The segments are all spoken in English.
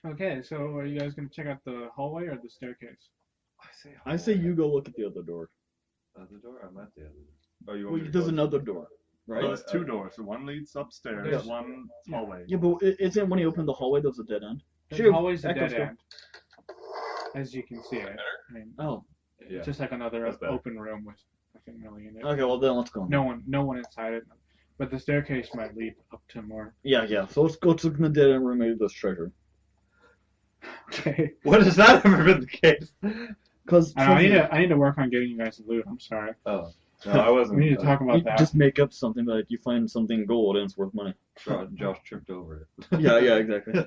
Okay, so are you guys gonna check out the hallway or the staircase? I say you go look at the other door. Other door? I'm at the other door. Oh, you want Well, me to there's go? another door, right? There's two doors. So one leads upstairs, Yeah. one hallway. Yeah, but isn't when you open the hallway, there's a dead end? The hallway's a Echo's dead go. end, as you can see it. I mean, Oh, Yeah. it's just like another That's better. open room with nothing really in it. okay. Well, then let's go. No one inside it. But the staircase might lead up to more. Yeah. So let's go to the dead end room. Maybe there's treasure. Okay. When has that ever been the case? Cause I need to work on getting you guys loot. I'm sorry. Oh. No, I wasn't. We need to talk about that. just make up something like you find something gold and it's worth money. Josh tripped over it. Yeah, exactly.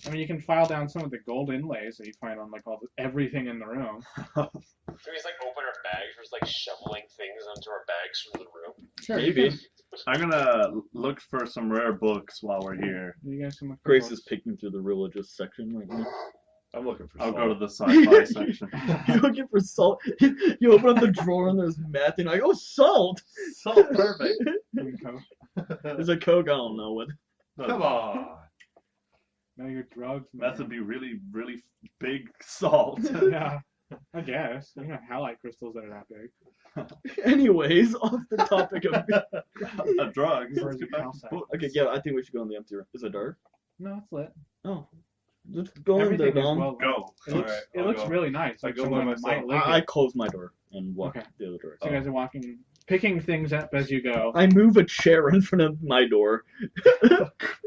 I mean, you can file down some of the gold inlays that you find on like everything in the room. So he's like open our bags, we're just like shoveling things onto our bags from the room. Sure, Maybe. I'm gonna look for some rare books while we're here. You guys can look for Grace books. is picking through the religious section right now. I'm looking for I'll salt. go to the sci-fi section. You're looking for salt. You open up the drawer and there's meth and you're like, oh, salt! Salt, perfect. Green coat. There's a Coke, I don't know what. Come on. No, your drugs. Man. Meth would be really, really big salt. Yeah, I guess. You know, halite crystals that are that big. Anyways, off the topic of... Drugs. Or Let's is get it back to calcite? books. Okay, yeah, I think we should go in the empty room. Is it dark? No, it's lit. Oh. Let's go in Everything there, is Dom. well lit. Go. It looks, Alright, it I'll looks go. really nice. I Like go by someone myself. might live I it. close my door and walk Okay. the other direction. So you guys are walking, picking things up as you go. I move a chair in front of my door.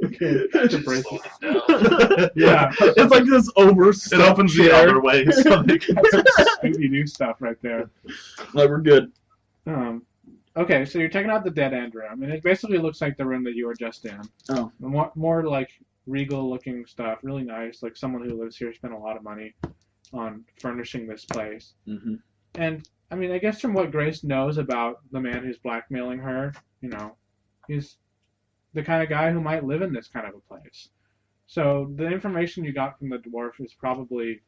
Okay. Just brace slowing it down. Yeah, It's like this over. It opens the other way. So they can... that's some Scooby-Doo stuff right there. Like, we're good. Okay, so you're checking out the dead end room, and it basically looks like the room that you were just in. Oh. More like regal-looking stuff, really nice. Like someone who lives here spent a lot of money on furnishing this place. Mm-hmm. And I mean, I guess from what Grace knows about the man who's blackmailing her, you know, he's the kind of guy who might live in this kind of a place. So the information you got from the dwarf is probably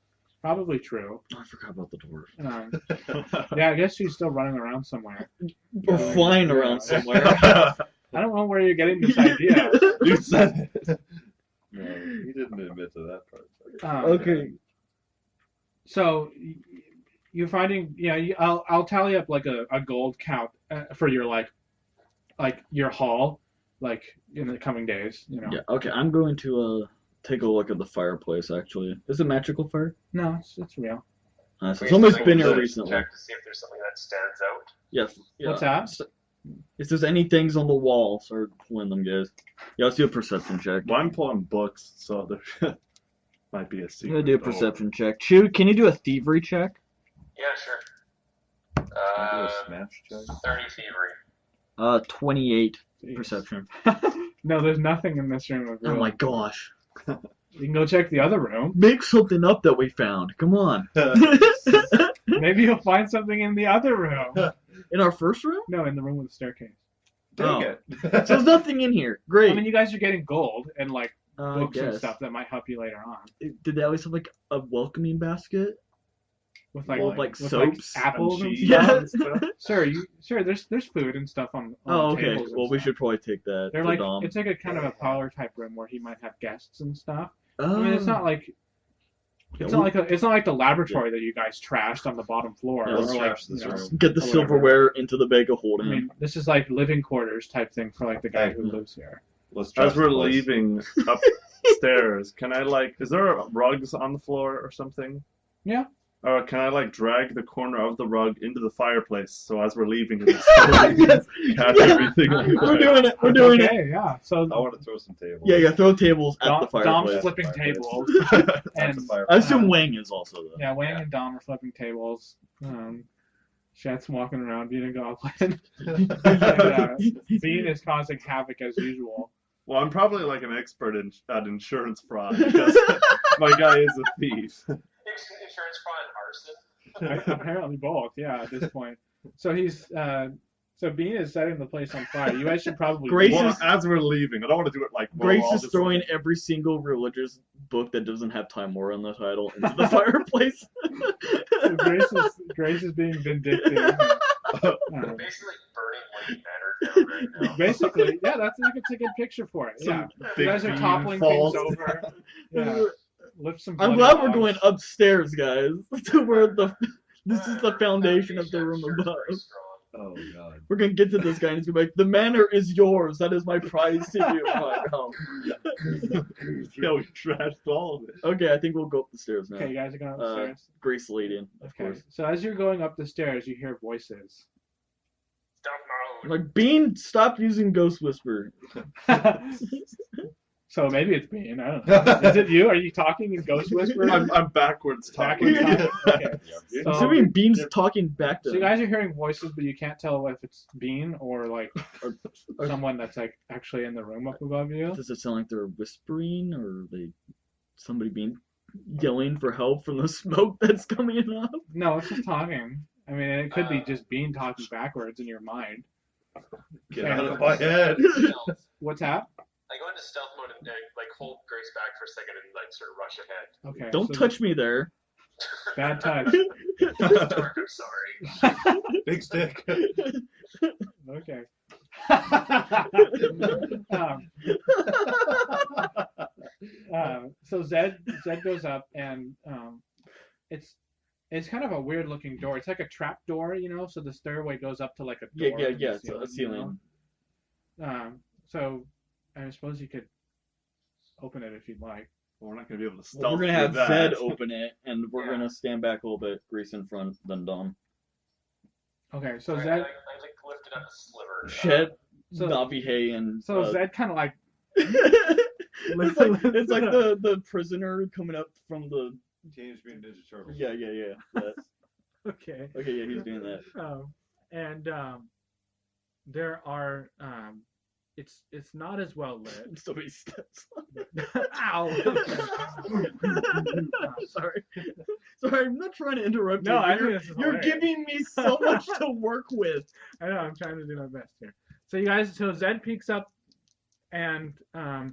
true. I forgot about the dwarf. Yeah, I guess she's still running around somewhere. We're flying around somewhere. I don't know where you're getting this idea. You said it. No, he didn't admit to that part. Okay. So you're finding, I'll tally up like a gold count for your like your haul, like in the coming days. You know. Yeah. Okay. I'm going to take a look at the fireplace. Actually, is it magical fire? No, it's real. Nice. We It's almost should been check here to recently. Check to see if there's something that stands out. Yes. Yeah. What's that? If there's any things on the wall, start pulling them, guys. Yeah, let's do a perception check. Well, I'm pulling books, so there might be a I'm secret. gonna do a door. perception check. Chew, can you do a thievery check? Yeah, sure. Can I do a smash check? 30 thievery. 28 Jeez. perception. No, there's nothing in this room of Oh real. my gosh. You can go check the other room. Make something up that we found. Come on. Maybe you'll find something in the other room. In our first room? No, in the room with the staircase. Dang Oh. it. So there's nothing in here. Great. I mean, you guys are getting gold and like I books and guess. stuff that might help you later on. Did they at least have like a welcoming basket? With like, Well, like with soaps like apples and and cheese. stuff. Yeah. Sure, there's food and stuff on Oh, the okay. tables and Well, we stuff. should probably take that. They're to like Dom. it's like a kind of a parlor type room where he might have guests and stuff. Oh. I mean, it's not like Yeah, it's not like the laboratory that you guys trashed on the bottom floor. Yeah, or let's like, trash this you know, room. Get the or whatever. silverware into the bag of I holding. mean, this is like living quarters type thing for like the guy who Mhm. lives here. Let's trash As we're the place. leaving upstairs, can I is there rugs on the floor or something? Yeah. Or can I drag the corner of the rug into the fireplace so as we're leaving, Yes. catch everything? We're doing it. We're doing it. Okay, yeah. So I want to throw some tables. Yeah. Throw tables at the Dom's fireplace. flipping Fireplace. tables. At And the fireplace. I assume Wang is also though. yeah, Wang and Dom are flipping tables. Shet's walking around being a goblin. Bean is causing havoc as usual. Well, I'm probably an expert at insurance fraud because my guy is a thief. Insurance fraud and arson. Apparently both, yeah, at this point. So so Bean is setting the place on fire. You guys should probably Grace Well, is- as we're leaving, I don't want to do it while Grace all is just- throwing every single religious book that doesn't have Time War on the title into the fireplace. So Grace is being vindictive. Basically burning Lady Banner down right now. Basically, yeah, that's a good picture for it. Yeah, you guys are beam toppling falls. things over. Yeah, lift some. I'm bloody glad we're logs. going upstairs, guys, to where this is the Her foundation of the I'm room sure it's above. very strong. Oh god. We're gonna get to this guy and he's gonna be like, the manor is yours. That is my prize to you. I'm like, oh. Yeah, we trashed all of it. Okay, I think we'll go up the stairs now. Okay, you guys are going upstairs. Grace leading, of Okay, course. so as you're going up the stairs, you hear voices. Stealth mode. Like, Bean, stop using Ghost Whisper. So maybe it's Bean. I don't know. Is it you? Are you talking in Ghost Whisper? I'm backwards talking. Backwards talking? Okay. So- Assuming Bean's talking back to So you him. guys are hearing voices, but you can't tell if it's Bean or like someone that's like actually in the room up above you. Does it sound like they're whispering or somebody being yelling for help from the smoke that's coming up? No, it's just talking. I mean, it could be just Bean talking backwards in your mind. Get out of my head. Stealth. What's that? I go into stealth mode and like hold Grace back for a second and like sort of rush ahead. Okay. Don't so touch me there. Bad touch. It's dark, I'm sorry. Big stick. Okay. So Zed goes up and it's kind of a weird looking door. It's like a trap door, so the stairway goes up to like a door. in the Yeah, it's a ceiling. So I suppose you could open it if you'd like. Well, we're not gonna be able to stealth. Well, we're gonna have through that. Zed open it, and we're Yeah. gonna stand back a little bit, Grace in front, then Dom. Okay, so I Zed like lifted up a sliver. Shet, So- Navihey, and Zed kind of like it's like the prisoner coming up from the Teenage Mutant Ninja Turtles. yeah. That. okay. Okay, yeah, he's doing that. And there are it's not as well lit. Somebody steps. Ow! Sorry, I'm not trying to interrupt you. No, I You're- think this is You're hilarious. giving me so much to work with. I know, I'm trying to do my best here. So Zed peeks up, and I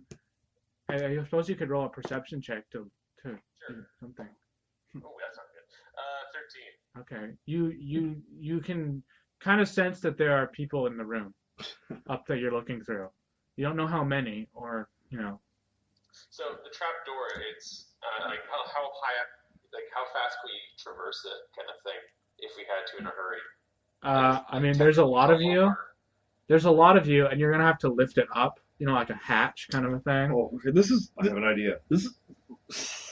suppose you could roll a perception check to Sure. do something. Oh, that's not good. 13. Okay, you can kind of sense that there are people in the room up that you're looking through. You don't know how many, or So the trap door, it's like how high up, like how fast can we traverse it, kind of thing, if we had to in a hurry. I mean, there's a lot of you. There's a lot of you, and you're gonna have to lift it up, like a hatch kind of a thing. Oh, okay. This is I have an idea.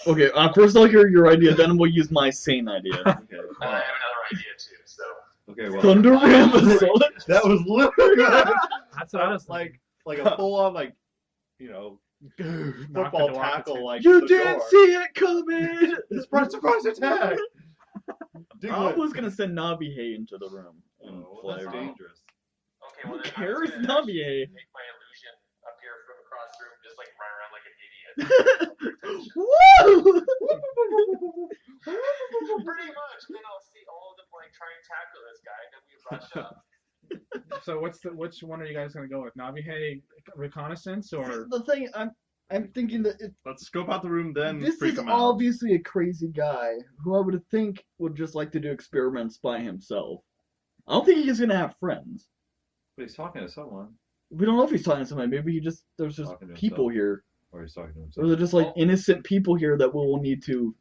okay. First, I'll hear your idea, then we'll use my sane idea. Okay. I have another idea too. So Okay. Well, Thunder Ram assault. that was literally That's what I was like a full on knock the football door off its tackle head. like You the didn't door. see it coming. Surprise attack! I was gonna send Navihey into the room and Oh, fly that's around. dangerous. okay, well Who then cares, I'm just gonna Navihey? make my illusion appear from across the room, just like run around like an idiot. Woo! Pretty much. Then I'll see all of them like try and tackle this guy, and then we rush up. So which one are you guys gonna go with? Navihey reconnaissance or? The thing I'm thinking that Let's scope out the room, then this freak is him out. obviously a crazy guy who I would think would just like to do experiments by himself. I don't think he's gonna have friends. But he's talking to someone. We don't know if he's talking to somebody. Maybe there's just Talking to people himself. here, Or he's talking to or himself. they're just like innocent people here that we'll need to.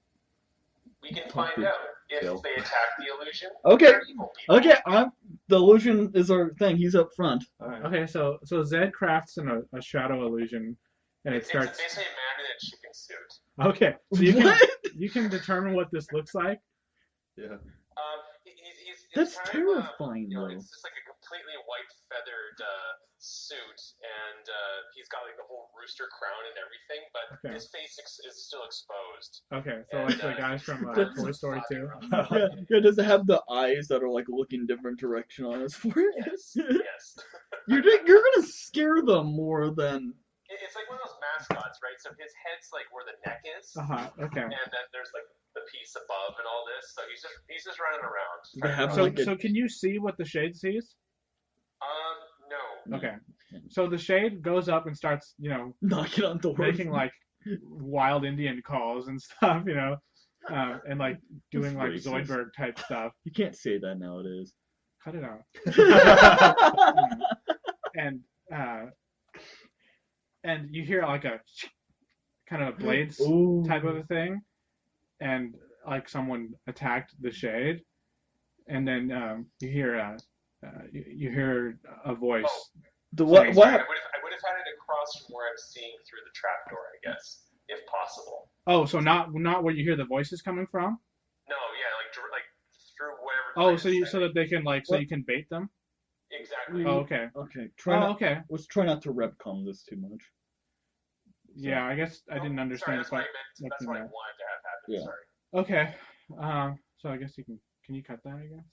We can find out if Kill. they attack the illusion. Okay. They're evil people. Okay, the illusion is our thing. He's up front. Alright. Okay, so Zed crafts a shadow illusion, and it It's starts. basically a man in a chicken suit. Okay, so you can What? you can determine what this looks like. Yeah. He's That's kind terrifying, of, though. it's just like a completely white feathered suit, and he's got like the whole rooster crown and everything, but Okay. his face is still exposed. Okay, so And, like the guys from Toy Story 2. Yeah, does it have the eyes that are like looking different direction on his forehead? Yes, yes. You're gonna scare them more than. It's like one of those mascots, right? So his head's like where the neck is, Okay. and then there's like the piece above and all this. So he's just running around. They have So like a- so can you see what the shade sees? No. Okay. So the shade goes up and starts, knocking on doors. making like wild Indian calls and stuff, and like doing like That's racist. Zoidberg type stuff. You can't say that nowadays. Cut it out. and you hear like a kind of a blades Ooh. type of a thing, and like someone attacked the shade, and then you hear a voice. Oh. What? I would have had it across from where I'm seeing through the trapdoor, I guess, if possible. Oh, so not where you hear the voices coming from? No, yeah, like through whatever. Oh, place so that they can so you can bait them? Exactly. Oh, okay. Okay. Okay. Let's try not to retcon this too much. Yeah, I guess I didn't understand. Sorry, that's what I wanted to have happen. Yeah. Sorry. Okay. So I guess can you cut that? I guess.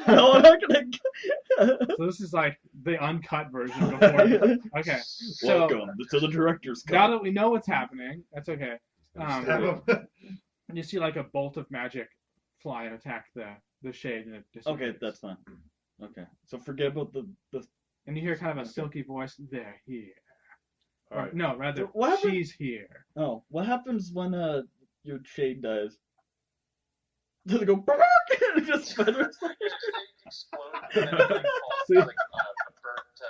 No, I'm not gonna. So this is like the uncut version before. Okay. So Welcome to the director's cut. now that we know what's happening, that's okay. Stab him. You see like a bolt of magic fly and attack the shade, and it disappears. Okay, that's fine. Okay, so forget about the. And you hear kind of a silky voice. They're here. All right. No, rather, What happened? she's here. Oh, what happens when your shade dies? Does it go? And it just feathers. Explode and then falls See? like a burnt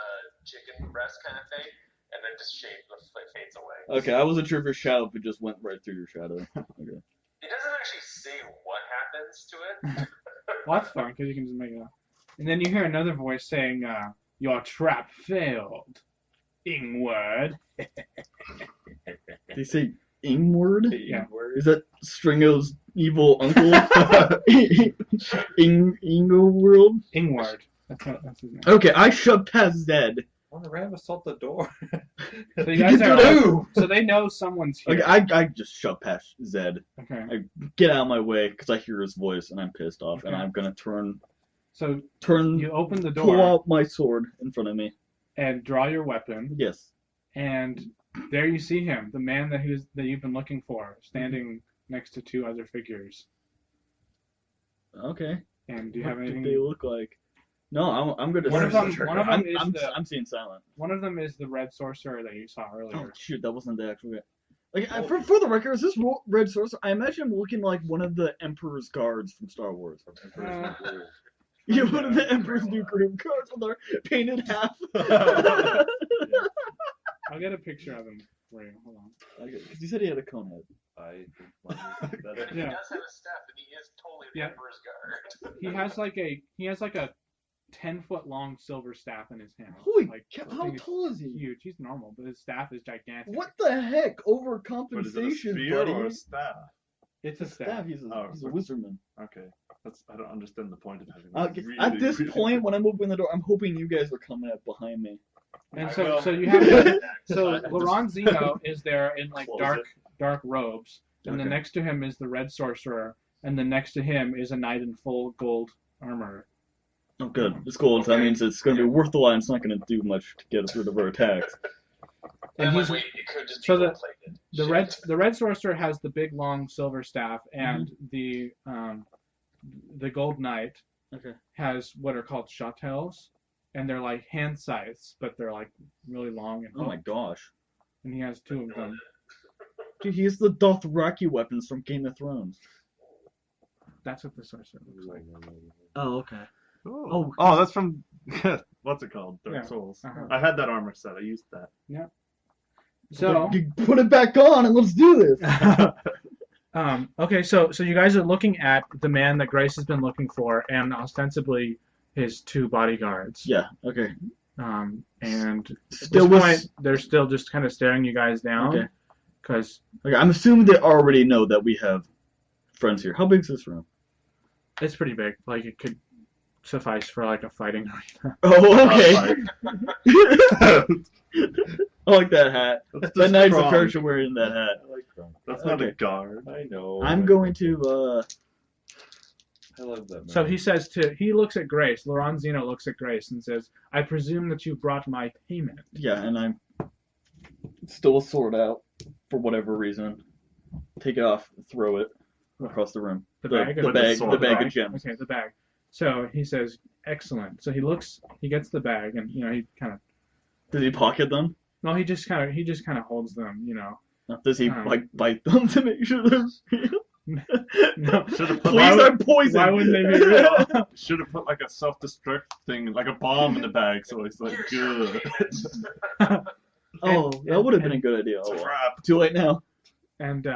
chicken breast kind of thing, and then just fades away. Okay, I wasn't sure if your shadow if it just went right through your shadow. Okay. It doesn't actually say what happens to it. Well, that's fun because you can just make it up. And then you hear another voice saying, "Your trap failed, Ingward." They say Ingward? Yeah. Is that Stringo's evil uncle? Ingleworld? Ingward. That's his name. Okay, I shoved past Zed. On the ram assault the door. So you guys are No! so they know someone's here. Okay, I just shoved past Zed. Okay. I get out of my way because I hear his voice and I'm pissed off, and Okay. I'm gonna turn, So you open the pull door out my sword in front of me. and draw your weapon, Yes. and there you see him, the man that you've been looking for, standing next to two other figures. Okay. And do you have What do anything? they look like? No, I'm gonna. One of them is I'm seeing silent. one of them is the red sorcerer that you saw Oh earlier. shoot, that wasn't the actual guy. Like for the record, is this red sorcerer? I imagine him looking like one of the Emperor's guards from Star Wars. Yeah, one of the Emperor's New Groove guards with their painted half. I'll get a picture of him for you. Hold on. Because you said he had a cone head. I think that He Yeah. does have a staff, and he is totally the Yeah. Emperor's guard. He has like a 10-foot long silver staff in his hand. Holy like, cow! the How thing is tall is he? Huge. He's normal, but his staff is gigantic. What the heck? But is it a Overcompensation, spear buddy. or a staff? It's a staff. He's a Oh, wizardman. Okay. I don't understand the point of having Okay, really, at this really- point, when I'm opening the door, I'm hoping you guys are coming up behind me. And I so will. so you have so I just- Laurent Zeno is there in like Close dark robes, and then Okay. next to him is the red sorcerer, and then next to him is a knight in full gold armor. Oh, good. It's gold. So that Okay. means it's going to be worth the line. It's not going to do much to get us rid of our attacks. And I'm like, he's wait, it could just be so the- gold-plated. the red sorcerer has the big long silver staff, and Mm-hmm. the gold knight Okay. has what are called shuttles, and they're like hand scythes, but they're like really long and Oh my hooked, gosh. and he has two of them. Dude, he's the Dothraki weapons from Game of Thrones. That's what the sorcerer looks like. Oh, okay. Oh, that's from what's it called? Dark Yeah. Souls. Uh-huh. I had that armor set. I used that. So You put it back on and let's do this. okay, so you guys are looking at the man that Grace has been looking for, and ostensibly his two bodyguards. Yeah. Okay. And Still at this with. point, they're still just kind of staring you guys down, Okay. because Okay. I'm assuming they already know that we have friends here. How big is this room? it's pretty big. Like it could suffice for like a fighting arena. Oh, okay. That's I like that hat. That just knight's a strong. character wearing that hat. I like Crump. That's not a Okay. guard. I know. I'm going to. I love that. So man. he looks at Grace. Laurent Zeno looks at Grace and says, "I presume that you brought my payment." Yeah, and I'm still a sword out for whatever reason. Take it off, throw it across the room. The bag? The Or bag. sword, The bag right? of gems. Okay, the bag. So he says, "Excellent." So he gets the bag, and he kind of Does he pocket them? no, he just kind of holds them, Does he Um, like bite them to make sure they're real? No. Should have put Please, I'm poisoned. Why wouldn't they be real? Should have put like a self-destruct thing, like a bomb in the bag, so it's like Here's your good. payment. Oh, that would have been a good idea. Oh, well. Crap. Too late now. And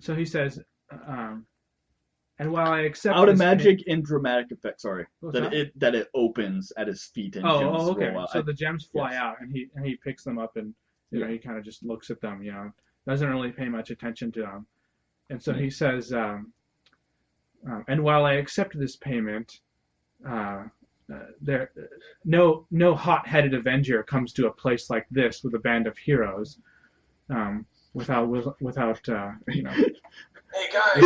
so he says, and while I accept Out of this magic and dramatic effect. Sorry, What's that it opens at his feet and gems okay. roll out. So the gems fly yes. out, and he picks them up, and he kind of just looks at them. Doesn't really pay much attention to them. And so he says, and while I accept this payment, no hot-headed Avenger comes to a place like this with a band of heroes, without Hey guys,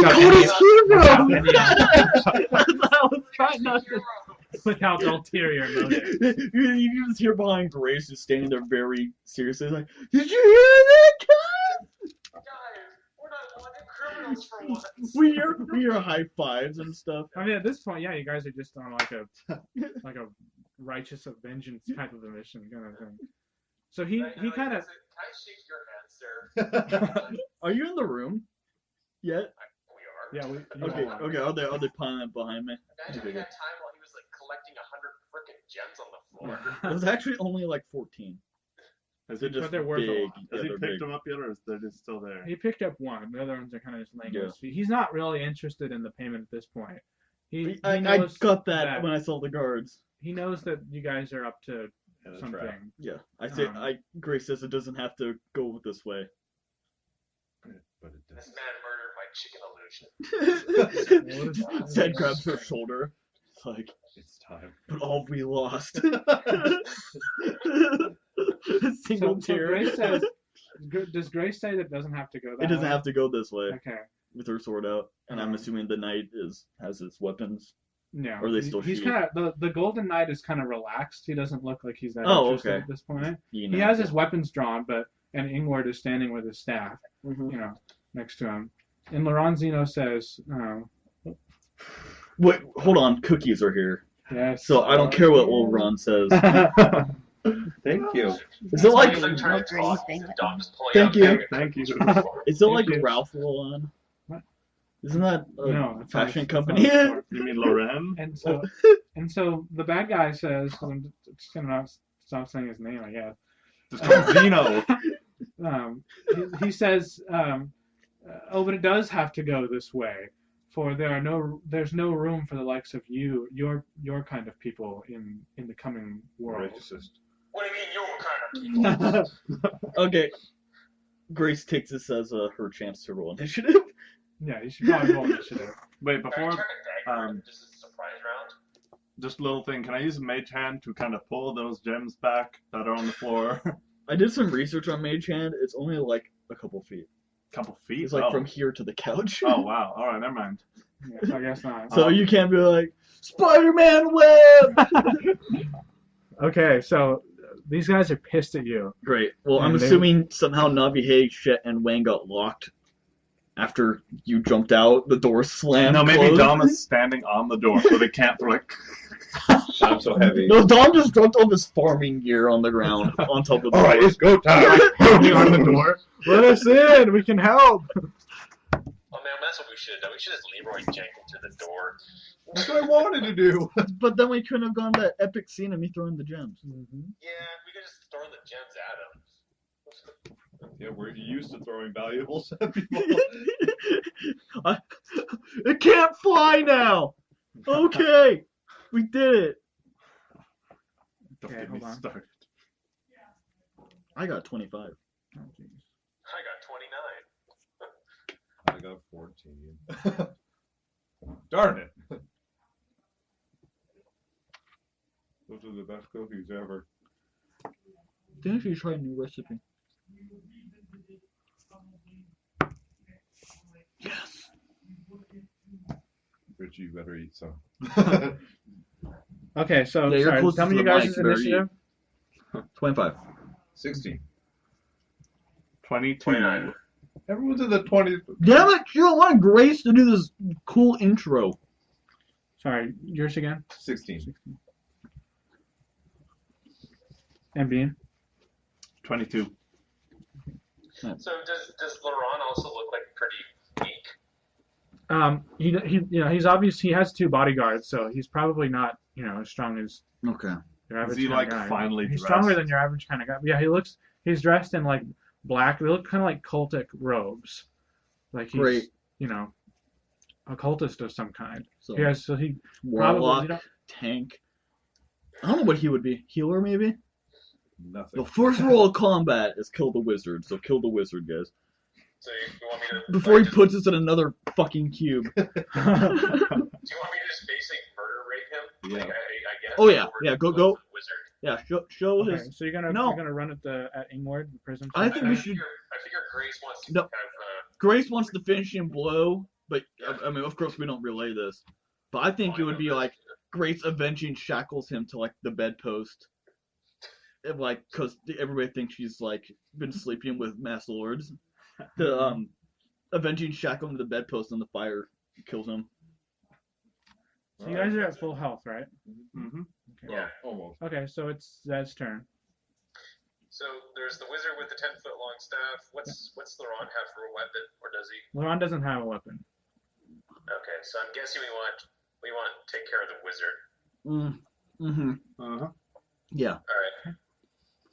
without ulterior motive. You just hear behind Grace just standing there very seriously, like, "Did you hear that, guys? guys, we're not wanted criminals for once. We hear high fives and stuff." I mean, at this point, you guys are just on like a righteous of vengeance type of a mission kind of thing. So he kind of. Can I shake your hand, sir? Are you in the room yet? We are. Yeah. Okay. Are they piling up behind me? Imagine we had time while he was like collecting 100 frickin' gems on the floor. It was actually only like 14. Has They're he, just But they're worth a big. lot. has he they're picked big. them up yet, or is they just still there? He picked up one. The other ones are kind of just laying at Yeah. his feet. He's not really interested in the payment at this point. He I knows got that when I saw the guards. he knows that you guys are up to Yeah, that's something. right. Yeah, I say. Um, Grace says it doesn't have to go this way. But it This does. man murdered my chicken illusion. Zed grabs her shoulder. It's like, It's time. but all we lost. So Single tear. Grace says, does Grace say that it doesn't have to go that It doesn't way? have to go this way Okay. with her sword out, and I'm assuming the knight has his weapons. Yeah. Or are they still He's sheathed? kind of the Golden Knight is kind of relaxed. He doesn't look like he's that Oh, interested okay. at this point. You He know. has his weapons drawn, and Ingward is standing with his staff, Mhm. next to him. And Lorenzo says, Wait, hold on. Cookies are here, yes. so I don't care what old Ron says. Thank you. Is it like? He's like trying to talk, the dog just pulling Thank out you. a bag of Thank you. cookies on the floor. Is it Thank like you. Ralph Lauren? What? Isn't that a No, it's not- fashion it's not company? a store. You mean Loren? And so the bad guy says, 'cause I'm just gonna not stop saying his name, I guess. Just call Zeno. He says, oh, but it does have to go this way, for there's no room for the likes of your kind of people in the coming world. Racist. What do you mean, your kind of people? Okay. Grace takes this as her chance to roll initiative. Yeah, you should probably roll initiative. Wait, Can I before turn a dagger in just as a surprise round? just a little thing, can I use a mage hand to kind of pull those gems back that are on the floor? I did some research on Mage Hand. It's only like a couple feet. Couple feet? It's like oh. from here to the couch. Oh wow. Alright, never mind. Yeah, so I guess not. So you can't be like, Spider-Man web! Okay, so these guys are pissed at you. Great. Well, I'm And they- assuming somehow Navihey, Shet, and Wang got locked after you jumped out. The door slammed No, maybe closed. Dom is standing on the door so they can't throw like I'm so heavy. No, Dom just dropped all his farming gear on the ground on top of the door. Alright, it's go time. Pounding on the door. Let us in. We can help. Oh man, that's what we should have done. We should have Leroy Jenkins through the door. That's what I wanted to do. But then we couldn't have gone that epic scene of me throwing the gems. Yeah, we could just throw the gems at him. Yeah, we're used to throwing valuables at people. It can't fly now! Okay! We did it! Don't Okay, get me hold on. started. I got 25. Oh, jeez. I got 29. I got 14. Darn it. Those are the best cookies ever. Then if you try a new recipe. Richie, you better eat some. Okay, so Yeah, you're sorry, close tell to me the your guys' mic, you better initiative. 25. 16. 22. 29. Everyone's in the 20s. Damn it! You don't want Grace to do this cool intro. Sorry, yours again? 16. And Bean? 22. So does Laurent also look like a pretty He's obvious. He has 2 bodyguards, so he's probably not, as strong as Okay. your average Is he kind like of guy. finely He's dressed? stronger than your average kind of guy. Yeah, he's dressed in like black. They look kind of like cultic robes, like he's Great. A cultist of some kind. So He warlock, probably tank. I don't know what he would be. Healer maybe. Nothing. The first rule of combat is kill the wizard. So kill the wizard, guys. So you want me to Before he puts us in another fucking cube. Do you want me to just basically murder rape him? Yeah. Like, I guess. Oh, yeah. Or Yeah, go. the wizard. Yeah, show Okay, his. so you're gonna run at Ingward, the prison. I think we I should. figure Grace wants to No. have. Grace wants the finishing blow, but I mean, of course, we don't relay this. But I think it would be like Grace avenging shackles him to like the bedpost, like because everybody thinks she's like been sleeping with mass lords. The avenging shackle him to the bedpost and the fire kills him. So you guys are at full health, right? Mm-hmm. Okay. Yeah. Almost. Okay, so it's Zed's turn. So there's the wizard with the 10-foot long staff. What's Laurent have for a weapon, or does he? Laurent doesn't have a weapon. Okay, so I'm guessing we want to take care of the wizard. Mm-hmm. Uh-huh. Yeah. All right.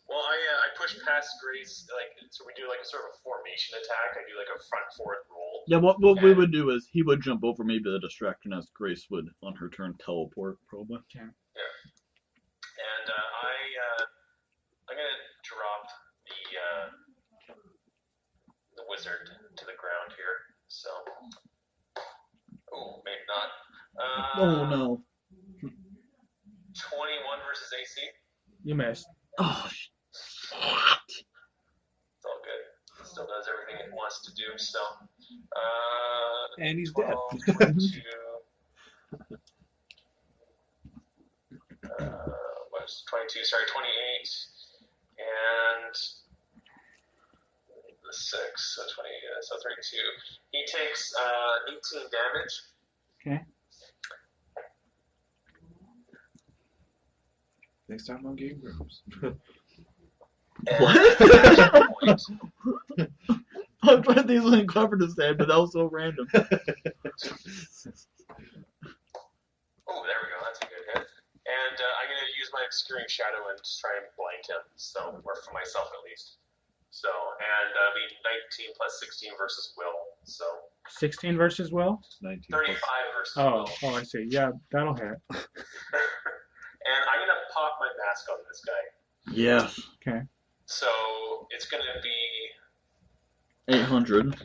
Well, I push past Grace, so we do like a sort of formation attack. I do like a front forward roll. Yeah, what we would do is he would jump over maybe the distraction as Grace would on her turn teleport, probably. Okay. Yeah. And I'm gonna drop the wizard to the ground here. So. Oh, maybe not. Oh no. 21 versus AC. You missed. Oh. It's all good. It still does everything it wants to do. So. And he's 12, dead. 22. Was 22? Sorry, 28, and the 6, so 20, so 32. He takes 18 damage. Okay. Next time on Game Grumps. What? I'm trying to think of something clever to say, but that was so random. Oh, there we go. That's a good hit. And I'm going to use my obscuring shadow and just try and blank him. So, or for myself at least. So, and be 19 plus 16 versus Will. So. 16 versus Will? 19 35 versus Oh, Will. I see. Yeah, that'll hit. And I'm going to pop my mask on this guy. Yes. Okay. So, it's going to be 800.